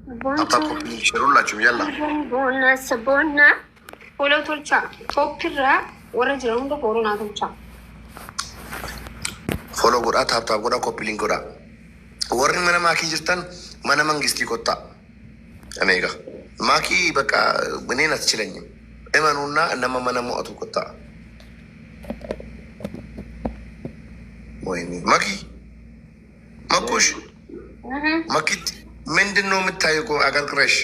Hatta kopya şerullah yalla. Bona sabona. Follow tolcha. Kopirra warra jira hunda follow naa tolcha. Follow godhaa taaptaap godhaa koppiliin godhaa. Warri mana maakii jirtan mana mangistii kottaa. Ameega. Maakii bakka bineen as chilanyim. Emanuunna nama mana mo'atu kottaa. Wayni makii. Makuush. Makitti. ምንድን ነው የምታየው? አቀርቅረሽ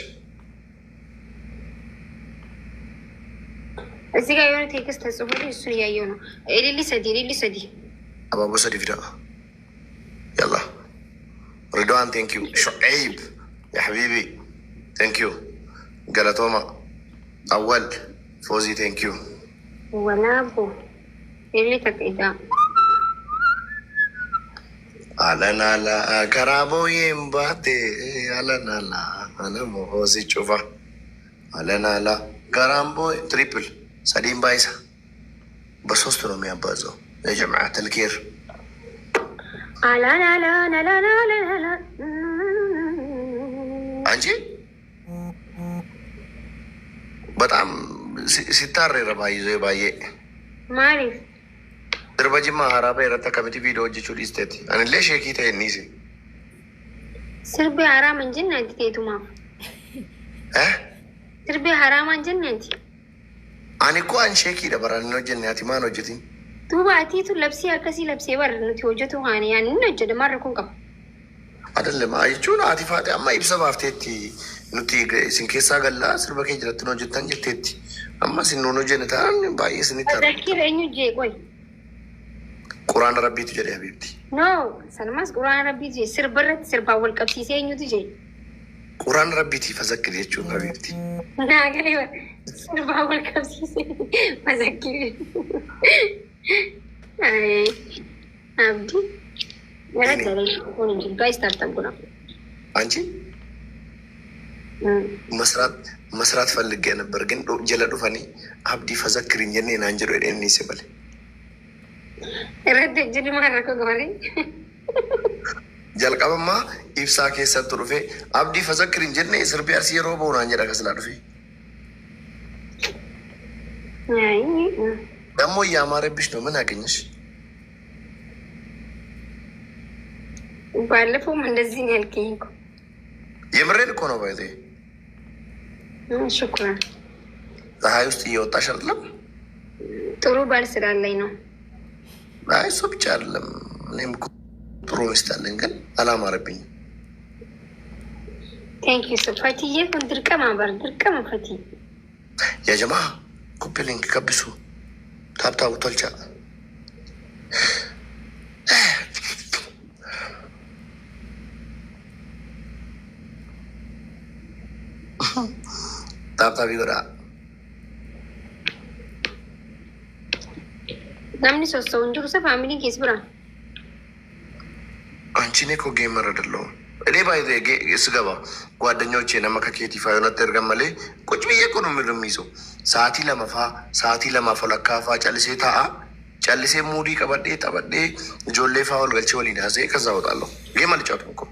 እዚህ ጋር የሆነ ቴክስት ተጽፏል። እሱን እያየሁ ነው። ሊሊ ሰዲ አባቦ ሰዲ ፊዳ ያላ ሪድዋን ቴንክ ዩ ሹዐይብ ያ ሐቢቢ ቴንክ ዩ ገለቶማ አወል ፎዚ ቴንክ ዩ ወላቦ ሊሊ ተቀይዳ አለናላ ከራቦዬም ባቴ አለናላ አለሞሆሲ ጩፋ አለናላ ገራምቦ ትሪፕል ሰዲም ባይሳ በሶስት ነው የሚያባዛው። የጀማዓት ልኬር አንቺ በጣም ሲታረረ ባይዞ ባዬ ማሪፍ Dirbajima haraba irratti akkamitti viidiyoo hojjechuu dhiisteeti? Anillee sheekii ta'e innis. Sirbi haraama hin jenne ati teetumaaf. Sirbi haraama hin jenne ati. Ani ko an sheekiidha baraan hin hojjenne ati maan hojjetin? Duuba atiitu labsii akkasii labsee bara nuti hojjetu haani yaani hin hojjete marra kun qaba. Adallama jechuun ati faate amma ibsa baafteetti nuti isin keessaa gallaa sirba kee jiratti hojjettan jetteetti. Amma isin nuun hojjenne ta'an baay'ee isinitti arga. Zakkiir eenyu jee qoy. Quraan rabbiitu jedhe habiibti. No, sanumas quraan rabbiitu jedhe sirbarratti sirbaa wal qabsiisee eenyutu jedhe. Quraan rabbiitii fazakkir jechuun habiibti. Naa galee sirbaa wal qabsiisee fazakkir. Abdi. Gara galee kun hin jiru gaayis taartan kuna. አንቺ መስራት ፈልጌ ነበር ግን ጀለ ዱፈኒ አብዲ ፈዘክሪኝ የኔ ናንጀሮ እኔ ሲበል Rajajjini maal akka goone? Jalqabammaa ibsaa keessatti dhufe abdii fazakkiriin jenne sirbi arsii yeroo boonaan jedha kaslaa dhufe. ደግሞ እያማረብሽ ነው። ምን አገኘሽ? ባለፈውም እንደዚህ ነው ያልከኝ እኮ። የምሬን እኮ ነው። ባይዘ ሽኩራን። ፀሐይ ውስጥ እየወጣሽ አይደለም? ጥሩ ባል ስላለኝ ነው። አይ እሱ ብቻ አይደለም። እኔም ጥሩ ሚስት አለኝ ግን አላማረብኝም። ቴንክ ዩ ፈቲዬ። ድርቀማ በር ድርቀማ ፈቲ የጀማ ኩፕሊንግ ከብሱ ታብታቡ ቶልቻ ታብታቢ ጎዳ namni sossoo jiru sa faamiliin keessa bira. አንቺ እኔ እኮ ጌመር አይደለሁም። እኔ ባይዘ ስገባ ጓደኞቼ ነማ ከኬቲ ፋዮነት ተርገመሌ ቁጭ ብዬ እኮ ነው የሚይዘው። ሰዓቲ ለማፋ ለካፋ ጨልሴ ታአ ጨልሴ ሙዲ ቀበዴ ጠበዴ ጆሌ ፋውል ገልቼ ወሊን ያዘ ከዛ ወጣለሁ። ጌም አልጫወትም እኮ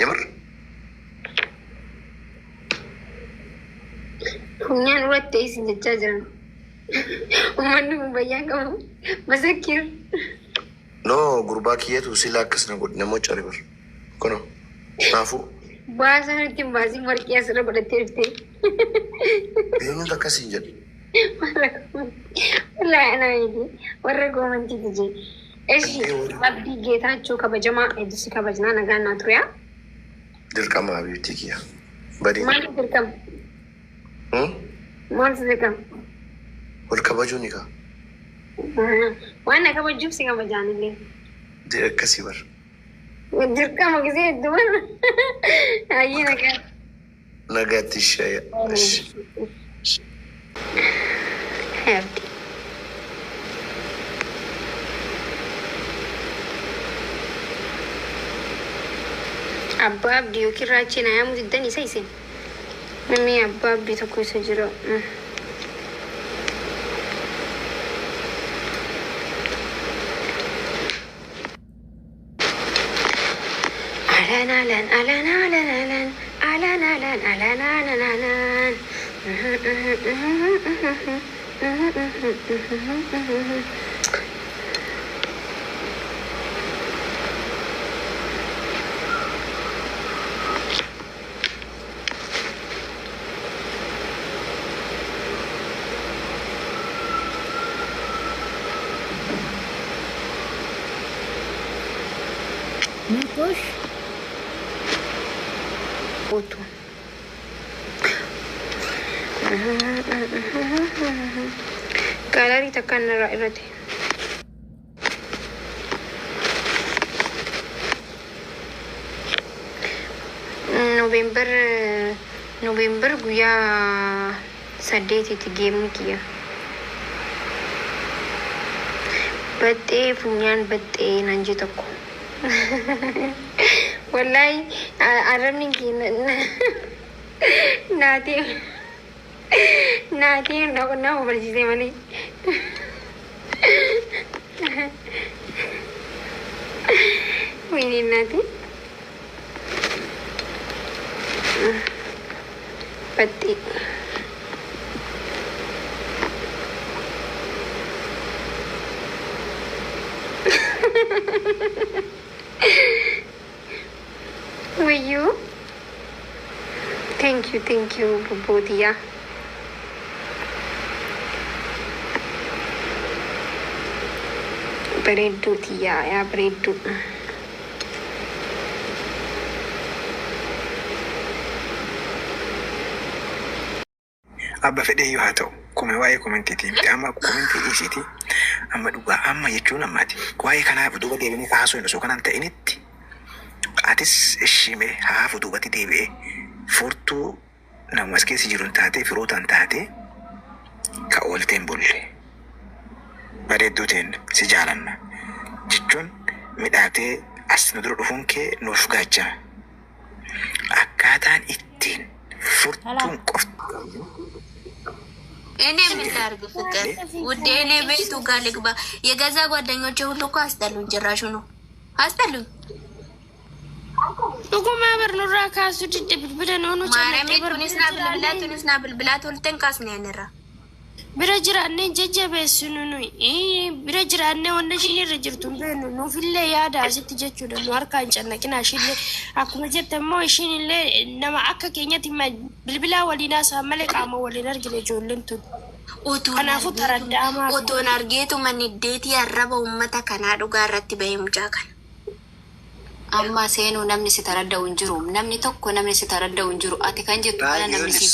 የምር እኛን ወጥ ሲንጃ ጀን Uummanni bayyaa qabu masakkir. No gurbaa kiyyatu silaakkas na godhe namoota caribar. Kuno naafu. Baasa nuti baasii warqii asirra godhattee dhuftee. Eenyutu akkasiin jedhe? Laa'inaa warra goomantiiti jee. Eshi abdii geetaachuu kabajamaa eeddisi kabajnaa nagaan naa tureyaa. Dirqama abiitii kiyya. Badii. Maal dirqama? Maaltu dirqama? Wal kabajuun egaa. Waan na kabajuuf si kabajaan illee. Akkasii bar. Dirqama gisee hedduu ayyee nagaa. Nagaatti ishee. Abbaa abdii yookiin raachii na yaamu diddan isa isin. Namni abbaa abdii tokko isa jira. Alan. alanaanaanaan. Push. Foto. Galarii takkaan irratti. Noovembar guyyaa 8 geemni kiyya. Baxxee funyaan baxxee nan je tokko. Wallahi arabni naati nama barsiise malee. Wayne naati baxxee. Will you? Thank you, Bodia. Bareedduu tiyyaa yaa bareedduu. Abba fedhe yoo haa ta'u, kuma waa'ee koomentiitii miti amma koomentii isiiti amma dhugaa amma jechuun ammaati. Waa'ee kanaaf duuba deebinee kaasuu hin osoo kanaan ta'initti atis ishime haafu duubatti deebi'ee furtuu namas keessa jiruun taatee firootaan taatee ka oolteen bulle bareedduu ta'een si jaalanna jechuun midhaatee as nu dura dhufuun kee nuuf gaachaa akkaataan ittiin furtuun qofti. እኔ ምን ላድርግ ፍቅር ውዴ፣ እኔ ቤቱ ጋር ልግባ። የገዛ ጓደኞቼ ሁሉ እኮ አስጠሉኝ፣ ጭራሹ ነው አስጠሉኝ። Dhuguma barnoorraa kaasuu didde bilbilan oonu tunis naa bilbilaa tolteen kaasne anirra. Bira jiraannee jajjabeessinu nuyi. Bira jiraannee wanta ishiin irra jirtu hin beeknu. Nuufillee yaada asitti jechuudha. Nu harkaan cannaqina ishillee akkuma jette immoo ishiin illee nama akka keenyatti bilbilaa waliin haasa'an malee qaama waliin argine ijoolleen tun. Kanaafuu taraddaa'amaa. Otoon argeetu maniddeetii arraba uummata kanaa dhugaa irratti bahee mucaa kana. Amma seenuu namni si taradda'u hin jiru. Namni tokko namni si taradda'u hin jiru. Ati kan jettu kana namni si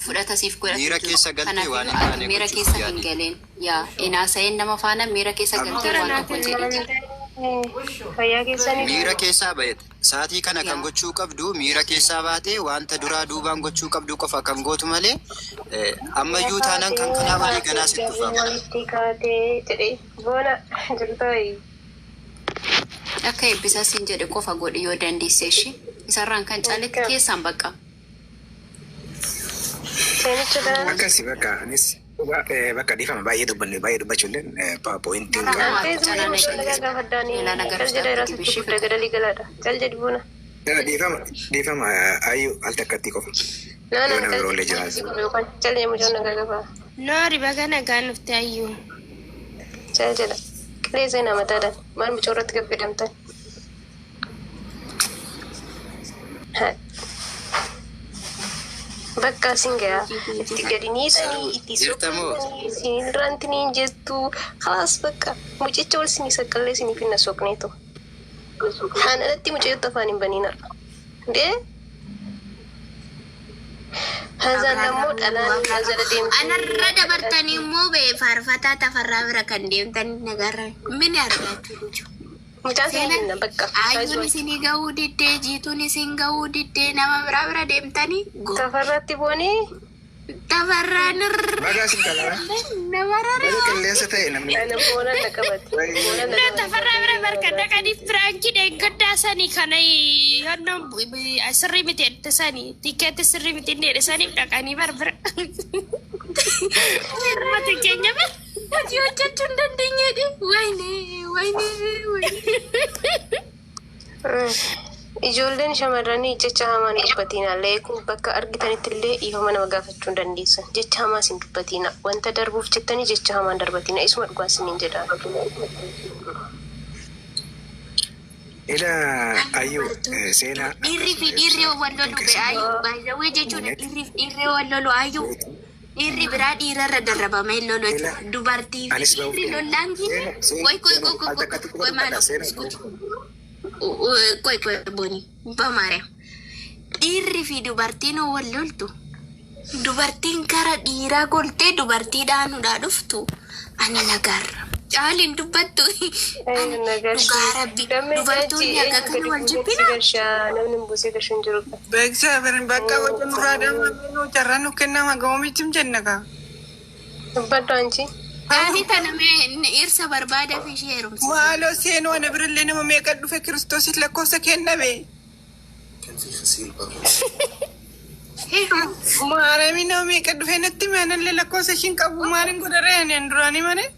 fudhata siif godhata. Miira keessa galtee waan hin taane miira keessa hin galeen. Yaa inaasa'een nama faana miira keessa galtee waan tokko jedhite. miira keessaa baheedha. Saatii kana kan gochuu qabdu miira keessaa baatee wanta duraa duubaan gochuu qabdu qofa kan gootu malee ammayyuu taanaan kan kanaa walii ganaa sitti dhufa. Akka eebbisa siin jedhe qofa godhi yoo dandeesse ishee isarraan kan caaletti keessaan bakka. Akkasii bakka anis bakka dhiifama baay'ee dubbachuulleen poointiin dhiifama ayyuu al takkatti qofa. Nama biroolee jiraatu. Noori baga nagaan dhufte ayyuu. Leezee nama taadhaan maal mucoorratti gabbadamtan. Bakka singaa itti gadi niisanii itti soqanii sinirrantiniin jettu haas bakka mucicha ol sinii saqqallee sinii finna soqneetu. Haanalatti mucayyootti afaan hin baniina. Dee hazaan ammoo dhalaan hazala deemtu. Anarra dabartanii immoo ba'e faarfataa tafarraa bira kan deemtan nagarra mini argaatu. Mucaan seenaa bakka. Ayyuun isinii gahuu diddee jiituun isin gahuu diddee nama biraa bira deemtanii. Tafarratti boonii. Tafarraan Bagaasin kalaa. namarara. Qilleensa ta'e namni. Boona naqabatti. Tafarraa bira barka dhaqanii firaanki deeggaddaa sanii kana yoonnoon sirrii miti edda sanii tikeetti sirrii miti inni edda saniif dhaqanii barbara. Hirmata keenya bira. Hojii hojjechuu hin dandeenyedhe. Wayne. Ijoolleen shamarranii jecha hamaan dubbatina. Leekun bakka argitanittillee dhiifama nama gaafachuu dandeessan. Jecha hamaa sin dubbatina. Wanta darbuuf jettanii jecha hamaan darbatina. Isuma dhugaa isiniin jedha. Ila ayyuu seenaa. Dhiirri fi dhiirri wal lolu be ayyuu baay'ee jechuudha. Dhiirri fi dhiirri wal lolu ayyuu. Dhiirri biraa dhiirarra darrabamee lolu dubartii fi dhiirri lollaan koy maaloo koy boni bamaare. Dhiirri fi dubartiin wal loltu. Dubartiin kara dhiiraa goltee dubartiidhaanudhaa dhuftu ani nagarra. Jaalin dubbattu dhugaa rabbi dubartoonni akka kana wal jibbina. Namni buusee gashuun jiru. Beeksisa birin bakka wajjin muraadama carraan nu kennama ga'oomichim jenna kaa. Dubbaddu anchi. Yaani tana mee irsa barbaada fi ishee heerumsa. Maaloo seenuu ana birillee nama meeqa dhufe kiristoosit lakkoofsa kenname. Maarami nama meeqa dhufe natti maanallee lakkoofsa ishiin qabu maaliin godharee ani duraanii malee.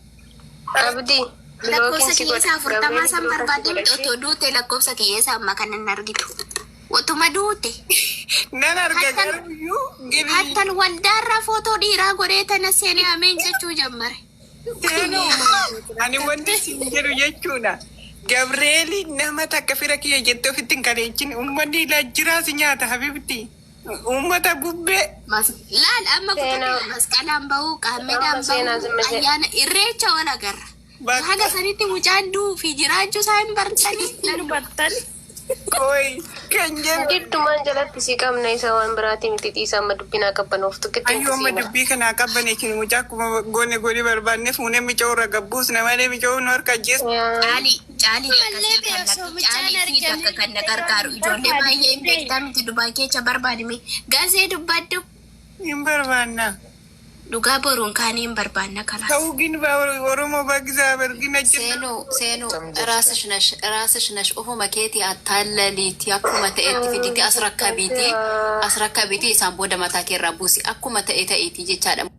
Abdii. Lakkoofsa kiyyeessaa 40 san barbaadde otoo duute lakkoofsa kiyyeessaa amma kan hin argitu. Otuma duute. Nan arga garuu hattan waldaarraa footoo dhiiraa godhee tana seenee ameen jechuu jammare. Ani wanti siin jedhu jechuudha. Gabreeli nama takka fira kiyya jettee ofitti hin kareechin uummanni laajjiraa si nyaata habibti. Uummata bubbee. Laal amma kutubii masqalaan bahuu qaamedhaan bahuu ayyaana irreecha wal agarra. Haga sanitti mucaan duu fi jiraachuu isaa hin bartani. Koi kan jedhu. Giddumaan jalatti si qabna isa waan biraatii miti dhiisaa amma dubbinaa qabbanoftu. Ayyoo amma dubbii kanaa qabbanee kini mucaa akkuma goone barbaanne fuunee mica'uu irra gabbuus namalee mica'uu nu harka ajjeesu. Caalii caalii fi takka kan na gargaaru ijoollee baay'ee hin beektaa miti dubaa keessa barbaadime gaazee dubbaddu. Hin barbaanna. Dhugaa boruun kaanii hin barbaanna karaa. Ta'uu gin Oromoo baggisaa bergina jenna. Seenuu raasሽ ነሽ ኦፎማ ኬቲ አታለሊቲ አኩማ ተኤቲ ፊዲቲ አስረካ ቢቲ ኢሳን ቦደ ማታ ኬራ ቡሲ አኩማ ተኤተ ኢቲ ጀቻ ደሞ